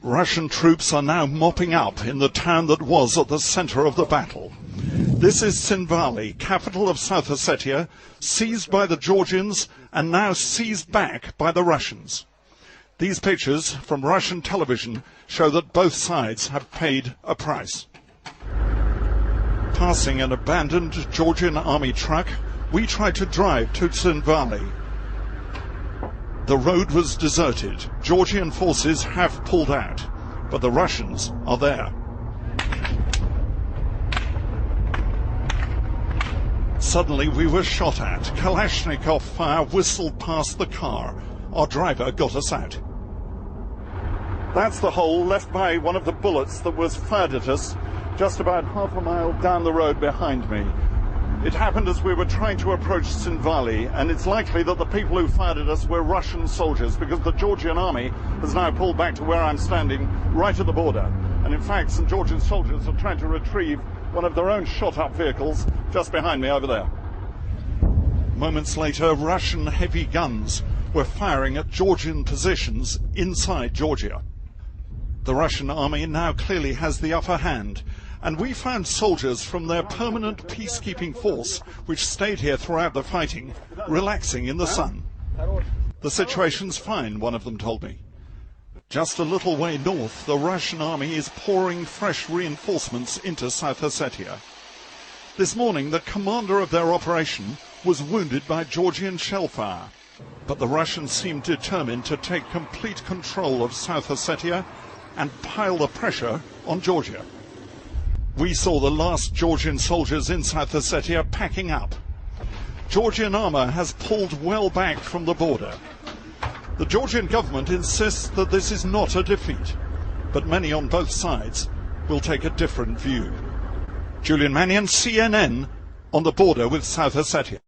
Russian troops are now mopping up in the town that was at the center of the battle. This is Tsinvali, capital of South Ossetia, seized by the Georgians and now seized back by the Russians. These pictures from Russian television show that both sides have paid a price. Passing an abandoned Georgian army truck, we tried to drive to Tsinvali. The road was deserted. Georgian forces have pulled out, but the Russians are there. Suddenly we were shot at. Kalashnikov fire whistled past the car. Our driver got us out. That's the hole left by one of the bullets that was fired at us just about half a mile down the road behind me. It happened as we were trying to approach Tsinvali, and it's likely that the people who fired at us were Russian soldiers, because the Georgian army has now pulled back to where I'm standing, right at the border. And in fact, some Georgian soldiers are trying to retrieve one of their own shot-up vehicles just behind me over there. Moments later, Russian heavy guns were firing at Georgian positions inside Georgia. The Russian army now clearly has the upper hand, and we found soldiers from their permanent peacekeeping force, which stayed here throughout the fighting, relaxing in the sun. The situation's fine, one of them told me. Just a little way north, the Russian army is pouring fresh reinforcements into South Ossetia. This morning, the commander of their operation was wounded by Georgian shellfire, but the Russians seem determined to take complete control of South Ossetia and pile the pressure on Georgia. We saw the last Georgian soldiers in South Ossetia packing up. Georgian armor has pulled well back from the border. The Georgian government insists that this is not a defeat, but many on both sides will take a different view. Julian Mannion, CNN, on the border with South Ossetia.